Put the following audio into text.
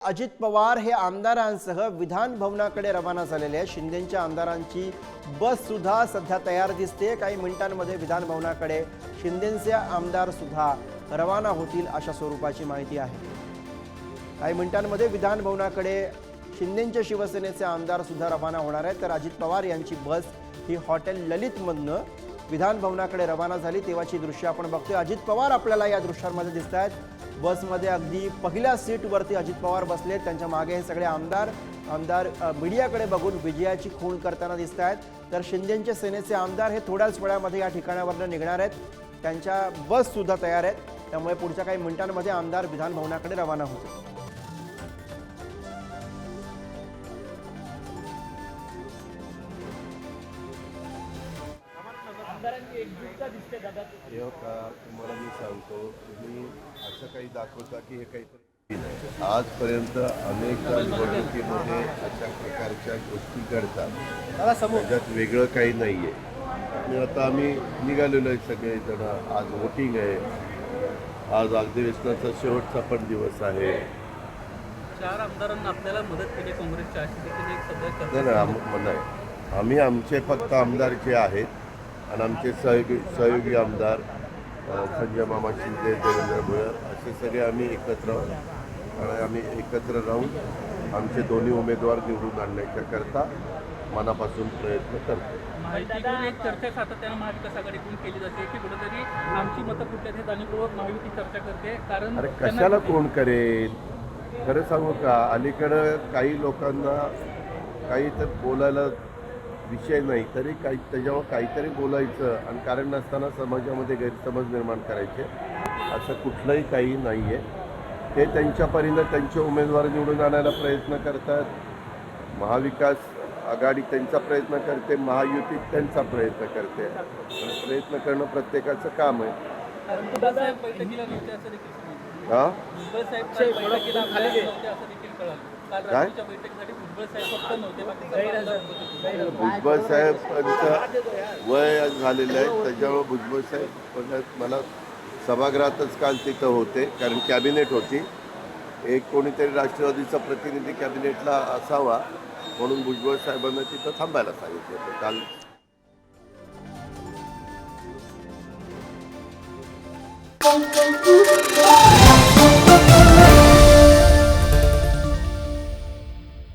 अजित पवार हे आमदारांसह विधान भवनाकडे रवाना झालेले आहेत। शिंदेंच्या आमदारांची बस सुद्धा सध्या तयार दिसते। काही मिनिटांमध्ये विधान भवनाकडे शिंदेंचे आमदार सुद्धा रवाना होतील अशा स्वरूपाची माहिती आहे। काही मिनिटांमध्ये विधान भवनाकडे शिंदेंच्या शिवसेनेचे आमदार सुद्धा रवाना होणार आहेत। तर अजित पवार यांची बस ही हॉटेल ललितमधनं विधान भवनाकडे रवाना झाली तेव्हाची दृश्य आपण बघतोय। अजित पवार आपल्याला या दृश्यांमध्ये दिसत आहेत। बसमध्ये अगदी पहिल्या सीटवरती अजित पवार बसले। त्यांच्या मागे हे सगळे आमदार मीडियाकडे बघून विजयाची खूण करताना दिसत आहेत। तर शिंदेंचे सेनेचे आमदार हे थोड्याच वेळामध्ये या ठिकाणावरून निघणार आहेत। त्यांच्या बस सुद्धा तयार आहेत। त्यामुळे पुढच्या काही मिनिटांमध्ये आमदार विधान भवनाकडे रवाना होतील। तुम्हाला मी सांगतो, तुम्ही असं काही दाखवता की हे काहीतरी नाही। आजपर्यंत अनेक निवडणुकीमध्ये अशा प्रकारच्या गोष्टी घडतात, त्याच्यात वेगळं काही नाही आहे। आणि आता आम्ही निघालेलो आहे सगळे जण। आज वोटिंग आहे, आज अधिवेशनाचा शेवटचा पण दिवस आहे। 4 आमदारांना आपल्याला मदत केली काँग्रेसच्या, अशी देखील एक सध्या नाही। आम्ही आमचे फक्त आमदार जे आहेत आणि आमचे सहयोगी आमदार संजय मामा शिंदे, देवेंद्र भोयर असे सगळे आम्ही एकत्र राहून आमचे दोन्ही उमेदवार निवडून आणण्याच्या करता मनापासून प्रयत्न करतो। महायुतीकडून एक चर्चा सातत्यानं महाविकास आघाडीकडून केली जाते की कुठेतरी आमची मतं कुठल्या ते जाणीवपूर्वक महायुती चर्चा करते, कारण अरे कशाला कोण करेल? खरं सांगू का, अलीकडं काही लोकांना काही तर बोलायला विषय नाही तरी काही त्याच्यावर काहीतरी बोलायचं आणि कारण नसताना समाजामध्ये गैरसमज निर्माण करायचे, असं कुठलंही काही नाही आहे। ते त्यांच्या परीनं त्यांचे उमेदवार निवडून आणायला प्रयत्न करतात। महाविकास आघाडी त्यांचा प्रयत्न करते, महायुती त्यांचा प्रयत्न करते। प्रयत्न करणं प्रत्येकाचं काम आहे। हां काय भुजबळ साहेबांचं वय झालेलं आहे, त्याच्यामुळे भुजबळ साहेब मला सभागृहातच काल तिथं होते, कारण कॅबिनेट होती। एक कोणीतरी राष्ट्रवादीचा प्रतिनिधी कॅबिनेटला असावा म्हणून भुजबळ साहेबांना तिथं थांबायला सांगितलं होतं काल।